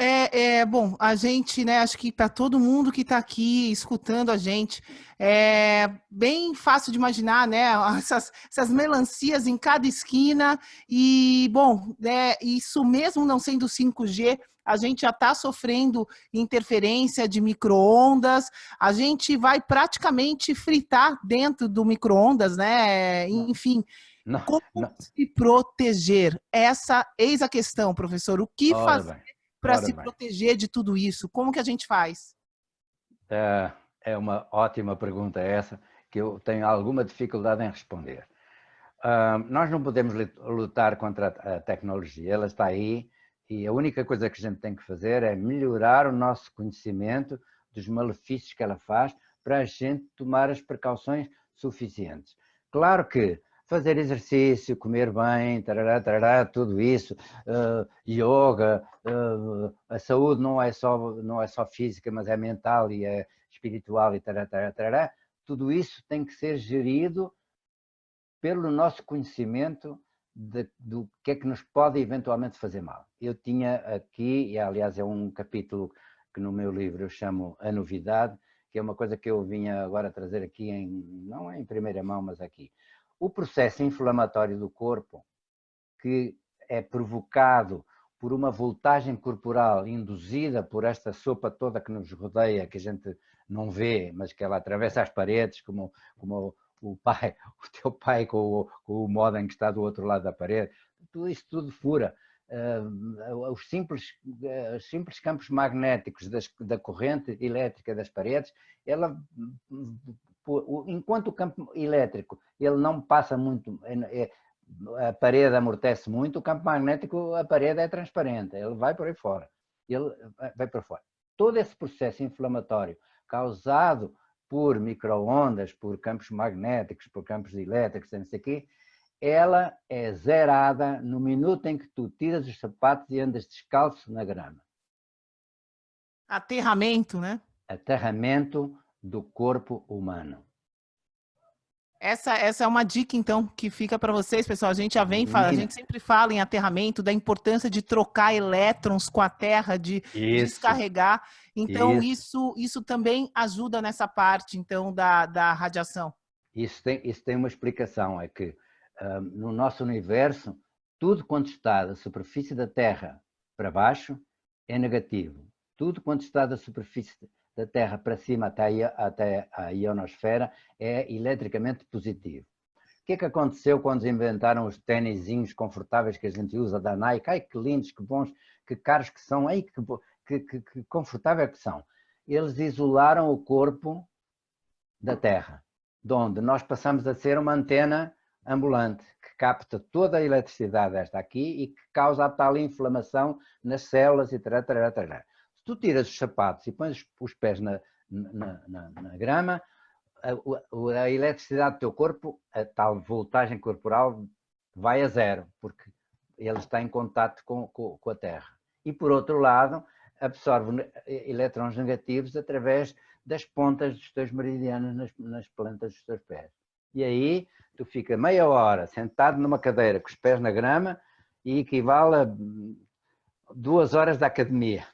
bom, a gente, né, acho que para todo mundo que está aqui escutando a gente, é bem fácil de imaginar, né, essas melancias em cada esquina e, bom, isso mesmo não sendo 5G, a gente já está sofrendo interferência de micro-ondas, a gente vai praticamente fritar dentro do micro-ondas, né, enfim. Não, Como não. se proteger? Eis a questão, professor. O que Ora fazer bem, para ora se bem. proteger de tudo isso? Como que a gente faz? É uma ótima pergunta essa, que eu tenho alguma dificuldade em responder. Nós não podemos lutar contra a tecnologia, ela está aí e a única coisa que a gente tem que fazer é melhorar o nosso conhecimento dos malefícios que ela faz para a gente tomar as precauções suficientes. Claro que fazer exercício, comer bem, tarará, tarará, tudo isso, yoga, a saúde não é só física, mas é mental e é espiritual e tarará, tarará, tarará, tudo isso tem que ser gerido pelo nosso conhecimento do que é que nos pode eventualmente fazer mal. Eu tinha aqui, e aliás é um capítulo que no meu livro eu chamo A Novidade, que é uma coisa que eu vinha agora trazer aqui, não em primeira mão, mas aqui. O processo inflamatório do corpo, que é provocado por uma voltagem corporal induzida por esta sopa toda que nos rodeia, que a gente não vê, mas que ela atravessa as paredes, como o teu pai com o modem que está do outro lado da parede, isso tudo fura. Os simples campos magnéticos da corrente elétrica das paredes, enquanto o campo elétrico ele não passa muito, a parede amortece muito, o campo magnético, a parede é transparente, ele vai por aí fora. Ele vai para fora. Todo esse processo inflamatório causado por micro-ondas, por campos magnéticos, por campos elétricos, não sei o quê, ela é zerada no minuto em que tu tiras os sapatos e andas descalço na grama. Aterramento, né? Aterramento do corpo humano. Essa é uma dica, então, que fica para vocês, pessoal. A gente já vem falando, a gente sempre fala em aterramento, da importância de trocar elétrons com a Terra, de descarregar. Então, isso também ajuda nessa parte, então, da radiação. Isso tem uma explicação, é que no nosso universo, tudo quanto está da superfície da Terra para baixo é negativo. Tudo quanto está da superfície da Terra para cima até a ionosfera é eletricamente positivo. O que é que aconteceu quando inventaram os tênisinhos confortáveis que a gente usa da Nike? Ai, que lindos, que bons, que caros que são, ai, que confortável que são. Eles isolaram o corpo da Terra, de onde nós passamos a ser uma antena ambulante, que capta toda a eletricidade desta aqui e que causa a tal inflamação nas células e tal. Se tu tiras os sapatos e pões os pés na grama, a eletricidade do teu corpo, a tal voltagem corporal, vai a zero, porque ele está em contato com a Terra. E, por outro lado, absorve elétrons negativos através das pontas dos teus meridianos nas plantas dos teus pés. E aí, tu fica meia hora sentado numa cadeira com os pés na grama e equivale a 2 horas da academia.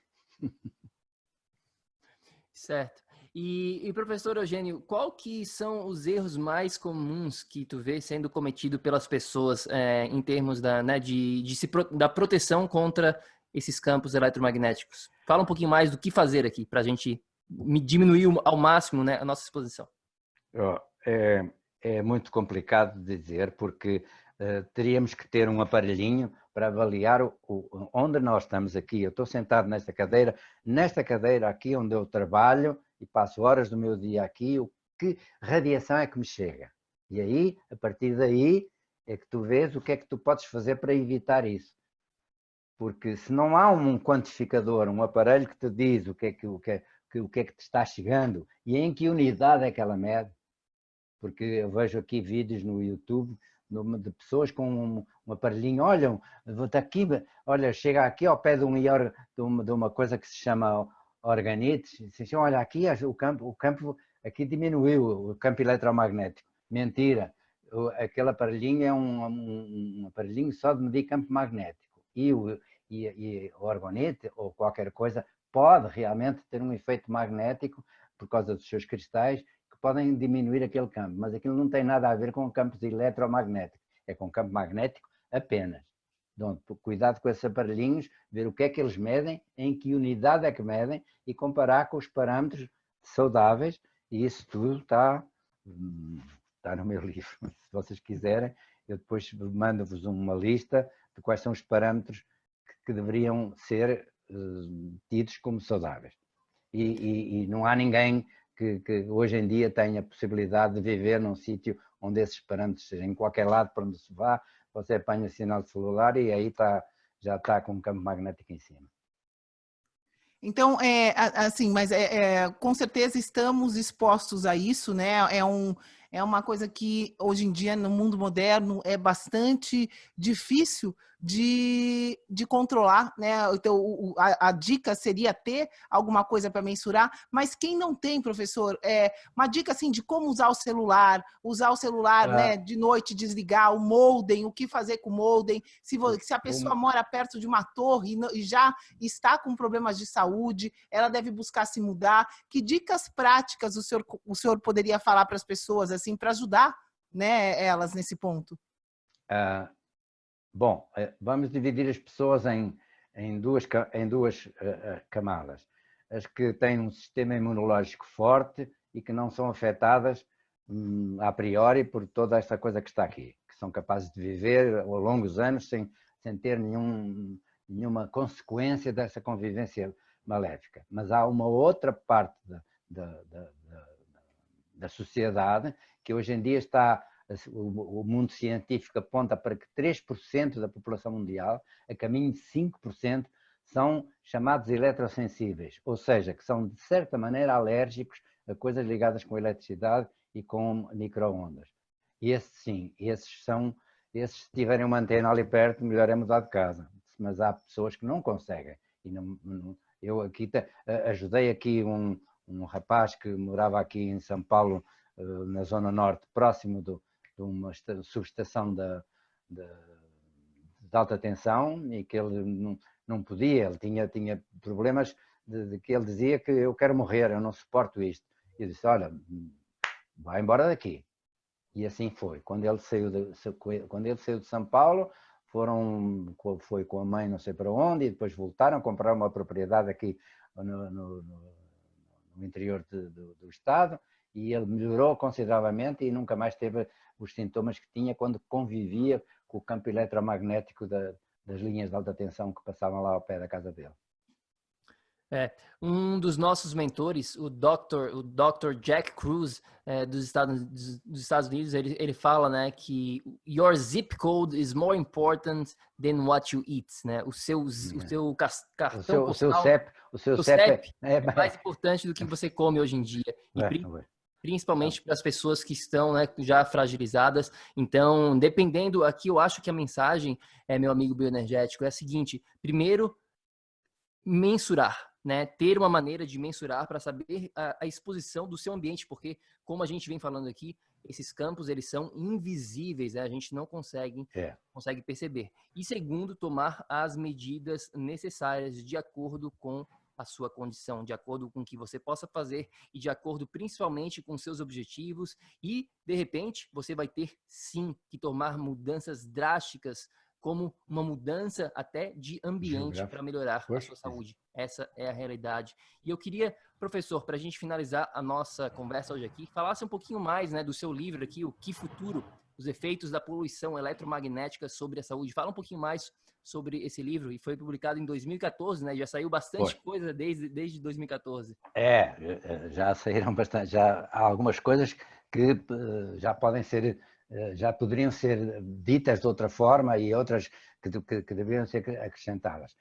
Certo. E professor Eugênio, qual que são os erros mais comuns que tu vê sendo cometido pelas pessoas em termos da proteção contra esses campos eletromagnéticos? Fala um pouquinho mais do que fazer aqui para a gente diminuir ao máximo, né, a nossa exposição. É muito complicado de dizer, porque teríamos que ter um aparelhinho para avaliar onde nós estamos aqui. Eu estou sentado nesta cadeira aqui onde eu trabalho e passo horas do meu dia aqui, que radiação é que me chega? E aí, a partir daí, é que tu vês o que é que tu podes fazer para evitar isso. Porque se não há um quantificador, um aparelho que te diz o que é que te está chegando e em que unidade é que ela mede, porque eu vejo aqui vídeos no YouTube de pessoas com um aparelhinho, olha, chega aqui ao pé de uma coisa que se chama organites, olha, aqui o campo aqui diminuiu, o campo eletromagnético. Mentira, aquele aparelhinho é um aparelhinho só de medir campo magnético. e orgonite ou qualquer coisa pode realmente ter um efeito magnético por causa dos seus cristais que podem diminuir aquele campo, mas aquilo não tem nada a ver com campos eletromagnéticos, é com campo magnético apenas. Então, cuidado com esses aparelhinhos, ver o que é que eles medem, em que unidade é que medem e comparar com os parâmetros saudáveis, e isso tudo está no meu livro. Se vocês quiserem, eu depois mando-vos uma lista de quais são os parâmetros que deveriam ser tidos como saudáveis. E não há ninguém que hoje em dia tenha a possibilidade de viver num sítio onde esses parâmetros sejam em qualquer lado para onde se vá, você apanha sinal de celular e aí já está com um campo magnético em cima. Então, assim, mas com certeza estamos expostos a isso, né? É uma coisa que hoje em dia, no mundo moderno, é bastante difícil de controlar, né? Então, a dica seria ter alguma coisa para mensurar, mas quem não tem, professor, uma dica assim de como usar o celular, né, de noite, desligar o modem, o que fazer com o modem, se a pessoa mora perto de uma torre e já está com problemas de saúde, ela deve buscar se mudar. Que dicas práticas o senhor poderia falar para as pessoas assim para ajudar, né, elas nesse ponto? Bom, vamos dividir as pessoas em duas camadas. As que têm um sistema imunológico forte e que não são afetadas a priori por toda esta coisa que está aqui, que são capazes de viver ao longos anos sem ter nenhuma consequência dessa convivência maléfica. Mas há uma outra parte da sociedade que hoje em dia o mundo científico aponta para que 3% da população mundial, a caminho de 5%, são chamados eletrossensíveis, ou seja, que são de certa maneira alérgicos a coisas ligadas com eletricidade e com micro-ondas. Esses sim, se tiverem uma antena ali perto, melhor é mudar de casa. Mas há pessoas que não conseguem. Eu aqui ajudei aqui um rapaz que morava aqui em São Paulo, na Zona Norte, próximo de uma subestação de alta tensão, e que ele não podia, ele tinha problemas de que ele dizia que eu quero morrer, eu não suporto isto. E eu disse, olha, vai embora daqui. E assim foi. Quando ele saiu de São Paulo, foi com a mãe não sei para onde, e depois voltaram a comprar uma propriedade aqui no interior do estado, e ele melhorou consideravelmente e nunca mais teve os sintomas que tinha quando convivia com o campo eletromagnético das linhas de alta tensão que passavam lá ao pé da casa dele. Um dos nossos mentores, o Dr. Jack Kruse, dos Estados Unidos, ele fala, né, que your zip code is more important than what you eat, né? O seu cartão postal, o seu CEP é mais importante do que você come hoje em dia. Principalmente para as pessoas que estão, né, já fragilizadas. Então, dependendo, aqui eu acho que a mensagem, meu amigo bioenergético, é a seguinte: primeiro, mensurar. Né, ter uma maneira de mensurar para saber a exposição do seu ambiente, porque, como a gente vem falando aqui, esses campos eles são invisíveis, né? A gente não consegue perceber. E segundo, tomar as medidas necessárias de acordo com a sua condição, de acordo com o que você possa fazer e de acordo principalmente com seus objetivos, e de repente você vai ter sim que tomar mudanças drásticas, como uma mudança até de ambiente para melhorar a sua saúde. Essa é a realidade. E eu queria, professor, para a gente finalizar a nossa conversa hoje aqui, falasse um pouquinho mais, né, do seu livro aqui, O Que Futuro? Os efeitos da poluição eletromagnética sobre a saúde. Fala um pouquinho mais sobre esse livro, e foi publicado em 2014, né? Já saiu bastante coisa desde 2014. Já saíram bastante, já há algumas coisas que já poderiam ser ditas de outra forma e outras que deveriam ser acrescentadas.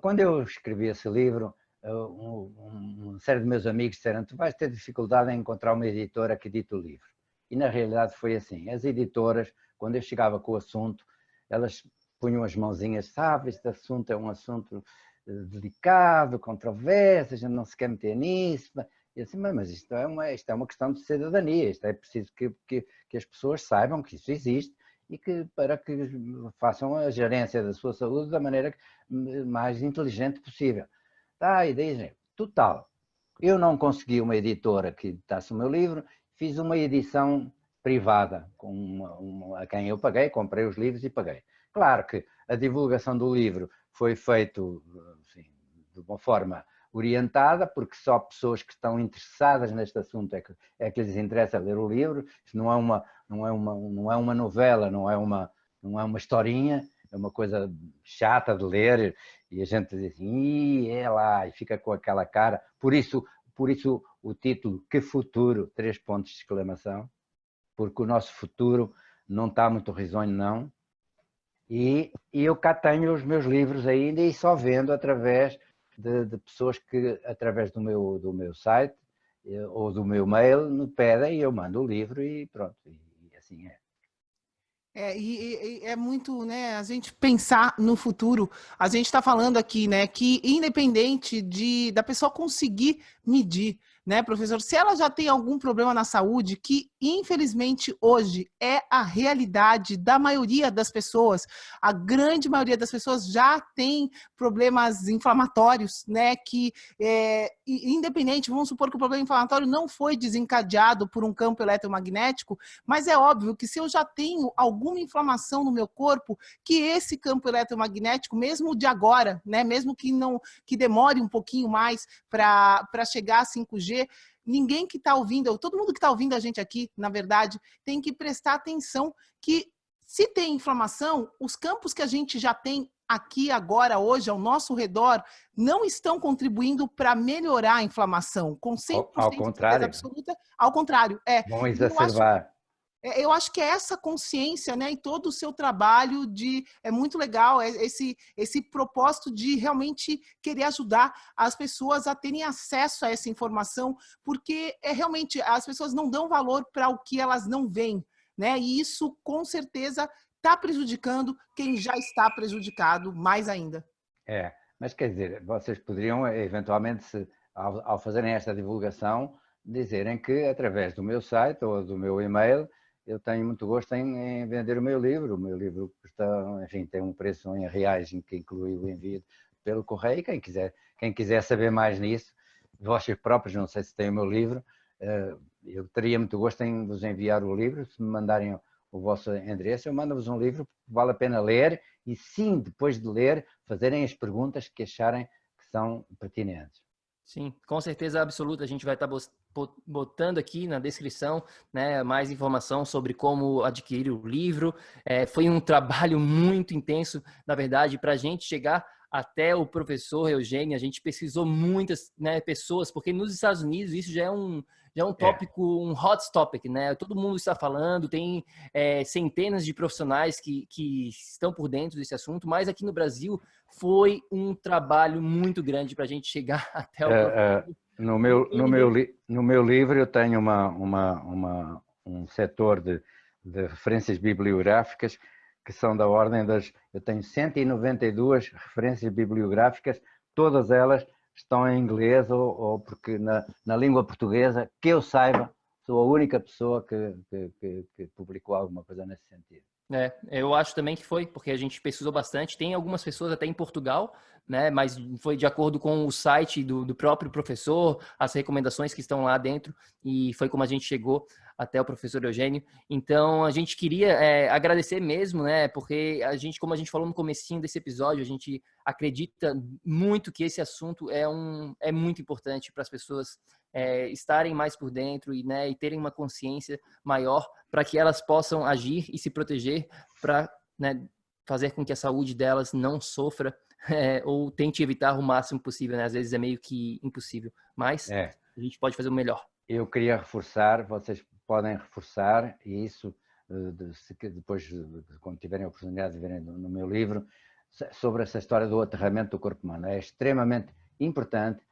Quando eu escrevi esse livro, uma série de meus amigos disseram: tu vais ter dificuldade em encontrar uma editora que edite o livro. E na realidade foi assim. As editoras, quando eu chegava com o assunto, elas punham as mãozinhas, sabe, este assunto é um assunto delicado, controverso, a gente não se quer meter nisso. Eu disse, mas isto é uma questão de cidadania, isto é preciso que as pessoas saibam que isso existe e para que façam a gerência da sua saúde da maneira mais inteligente possível. Tá, e dizem, total, eu não consegui uma editora que editasse o meu livro, fiz uma edição privada, a quem eu paguei, comprei os livros e paguei. Claro que a divulgação do livro foi feita assim, de uma forma orientada, porque só pessoas que estão interessadas neste assunto é que lhes interessa ler o livro. Isto não é uma novela, não é uma historinha, é uma coisa chata de ler e a gente diz assim, é lá, e fica com aquela cara. Por isso o título, Que Futuro? 3 pontos de exclamação, porque o nosso futuro não está muito risonho, não. E eu cá tenho os meus livros ainda e só vendo através de pessoas que, através do meu site ou do meu mail, me pedem e eu mando o livro e pronto, e assim é. E é muito, né, a gente pensar no futuro. A gente está falando aqui, né, que independente da pessoa conseguir medir, né, professor, se ela já tem algum problema na saúde, que infelizmente hoje é a realidade da maioria das pessoas, a grande maioria das pessoas já tem problemas inflamatórios, né, que independente, vamos supor que o problema inflamatório não foi desencadeado por um campo eletromagnético, mas é óbvio que se eu já tenho alguma inflamação no meu corpo, que esse campo eletromagnético, mesmo de agora, né, mesmo que demore um pouquinho mais para chegar a 5G, ninguém que está ouvindo, todo mundo que está ouvindo a gente aqui, na verdade, tem que prestar atenção que se tem inflamação, os campos que a gente já tem aqui agora, hoje, ao nosso redor, não estão contribuindo para melhorar a inflamação, com 100% Ao de certeza contrário, absoluta, ao contrário. vão exacerbar. Eu acho que é essa consciência, né, em todo o seu trabalho é muito legal, esse propósito de realmente querer ajudar as pessoas a terem acesso a essa informação, porque realmente as pessoas não dão valor para o que elas não veem, né? E isso com certeza está prejudicando quem já está prejudicado mais ainda. Mas quer dizer, vocês poderiam eventualmente, ao fazerem esta divulgação, dizerem que através do meu site ou do meu e-mail eu tenho muito gosto em vender o meu livro. O meu livro custa, enfim, tem um preço em reais que inclui o envio pelo correio. Quem quiser saber mais nisso, vocês próprios, não sei se têm o meu livro, eu teria muito gosto em vos enviar o livro. Se me mandarem o vosso endereço, eu mando-vos um livro que vale a pena ler e sim, depois de ler, fazerem as perguntas que acharem que são pertinentes. Sim, com certeza absoluta. A gente vai estar botando aqui na descrição, né, mais informação sobre como adquirir o livro. Foi um trabalho muito intenso, na verdade, para a gente chegar até o professor Eugênio. A gente pesquisou muitas, né, pessoas, porque nos Estados Unidos isso já é um tópico, um hot topic, né? Todo mundo está falando, tem centenas de profissionais que estão por dentro desse assunto, mas aqui no Brasil foi um trabalho muito grande para a gente chegar até o professor. No meu livro eu tenho um setor de referências bibliográficas que são da ordem eu tenho 192 referências bibliográficas, todas elas estão em inglês ou porque na língua portuguesa, que eu saiba, sou a única pessoa que publicou alguma coisa nesse sentido. Eu acho também que foi, porque a gente pesquisou bastante. Tem algumas pessoas até em Portugal, né? Mas foi de acordo com o site do próprio professor, as recomendações que estão lá dentro, e foi como a gente chegou até o professor Eugênio. Então, a gente queria agradecer mesmo, né? Porque como a gente falou no comecinho desse episódio, a gente acredita muito que esse assunto é muito importante para as pessoas estarem mais por dentro e terem uma consciência maior para que elas possam agir e se proteger para, né, fazer com que a saúde delas não sofra ou tente evitar o máximo possível, né? Às vezes é meio que impossível, mas a gente pode fazer o melhor. Eu queria reforçar, vocês podem reforçar, e isso depois, quando tiverem a oportunidade de verem no meu livro, sobre essa história do aterramento do corpo humano. É extremamente importante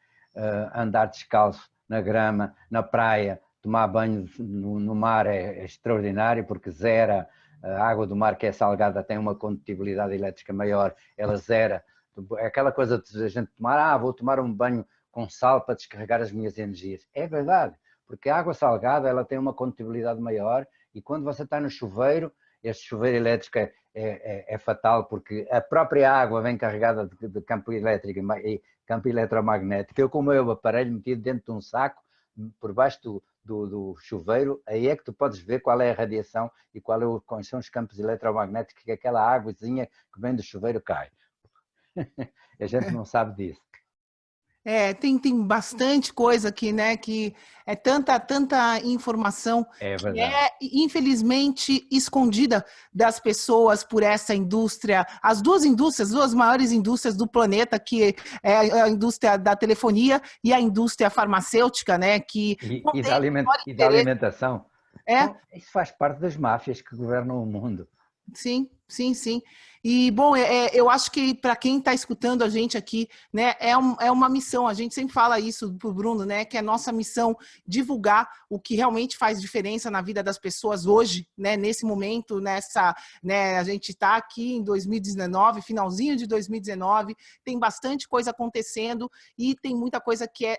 andar descalço na grama, na praia, tomar banho no mar é extraordinário porque zera a água do mar, que é salgada, tem uma condutibilidade elétrica maior, ela zera. É aquela coisa de a gente tomar, vou tomar um banho com sal para descarregar as minhas energias. É verdade, porque a água salgada ela tem uma condutibilidade maior e quando você está no chuveiro, este chuveiro elétrico é fatal, porque a própria água vem carregada de campo elétrico e campo eletromagnético. Eu, com o meu aparelho metido dentro de um saco, por baixo do chuveiro, aí é que tu podes ver qual é a radiação e quais são os campos eletromagnéticos que aquela águazinha que vem do chuveiro cai. A gente não sabe disso. Tem bastante coisa aqui, né? Que é tanta informação que é, infelizmente, escondida das pessoas por essa indústria. As duas maiores indústrias do planeta, que é a indústria da telefonia e a indústria farmacêutica, né? E da alimentação. Então, isso faz parte das máfias que governam o mundo. Sim. E, bom, eu acho que para quem está escutando a gente aqui, né, é uma missão, a gente sempre fala isso pro Bruno, né, que é nossa missão divulgar o que realmente faz diferença na vida das pessoas hoje, né, nesse momento, né, a gente está aqui em 2019, finalzinho de 2019, tem bastante coisa acontecendo e tem muita coisa que é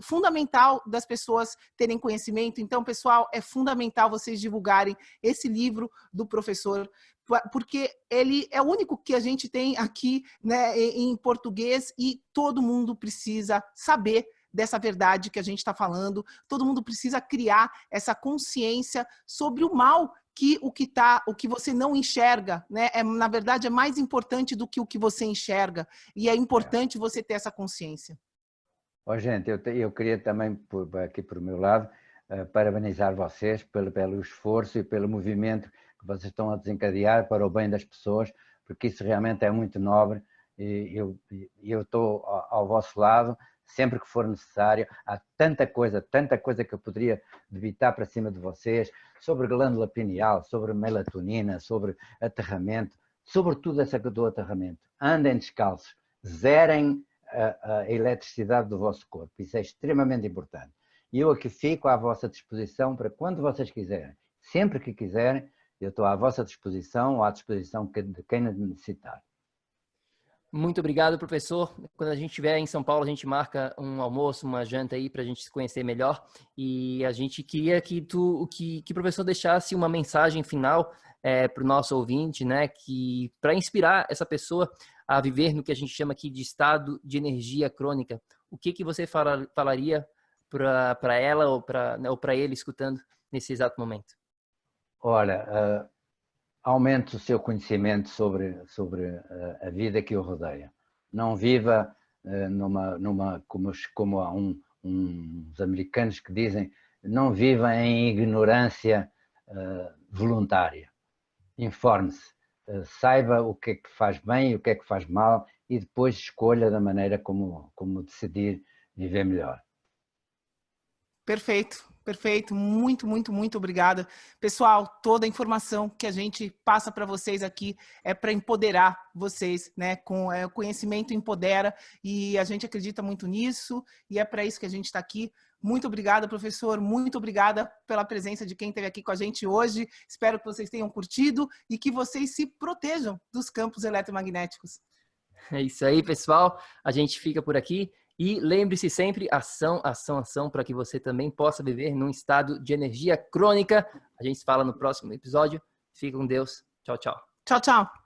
fundamental das pessoas terem conhecimento. Então, pessoal, é fundamental vocês divulgarem esse livro do professor, porque ele é o único que a gente tem aqui, né, em português, e todo mundo precisa saber dessa verdade que a gente está falando, todo mundo precisa criar essa consciência sobre o mal o que você não enxerga, né? Na verdade, é mais importante do que o que você enxerga, e é importante você ter essa consciência. Gente, eu queria também, aqui por meu lado, parabenizar vocês pelo esforço e pelo movimento que vocês estão a desencadear para o bem das pessoas, porque isso realmente é muito nobre, e eu estou ao vosso lado sempre que for necessário. Há tanta coisa que eu poderia debitar para cima de vocês, sobre glândula pineal, sobre melatonina, sobre aterramento, sobretudo essa que do aterramento. Andem descalços, zerem a eletricidade do vosso corpo, isso é extremamente importante. E eu aqui fico à vossa disposição para quando vocês quiserem, sempre que quiserem, eu estou à vossa disposição ou à disposição de quem necessitar. Muito obrigado, professor. Quando a gente estiver em São Paulo, a gente marca um almoço, uma janta aí para a gente se conhecer melhor. E a gente queria que o professor deixasse uma mensagem final para o nosso ouvinte, né? Para inspirar essa pessoa a viver no que a gente chama aqui de estado de energia crônica. O que você falaria para ela ou para ele escutando nesse exato momento? Olha, aumente o seu conhecimento sobre a vida que o rodeia. Não viva como há uns americanos que dizem, não viva em ignorância voluntária. Informe-se, saiba o que é que faz bem e o que é que faz mal e depois escolha da maneira como decidir viver melhor. Perfeito. Muito obrigada. Pessoal, toda a informação que a gente passa para vocês aqui é para empoderar vocês, né? O conhecimento empodera e a gente acredita muito nisso e é para isso que a gente está aqui. Muito obrigada, professor. Muito obrigada pela presença de quem esteve aqui com a gente hoje. Espero que vocês tenham curtido e que vocês se protejam dos campos eletromagnéticos. É isso aí, pessoal. A gente fica por aqui. E lembre-se sempre, ação, para que você também possa viver num estado de energia crônica. A gente se fala no próximo episódio. Fica com Deus. Tchau. Tchau.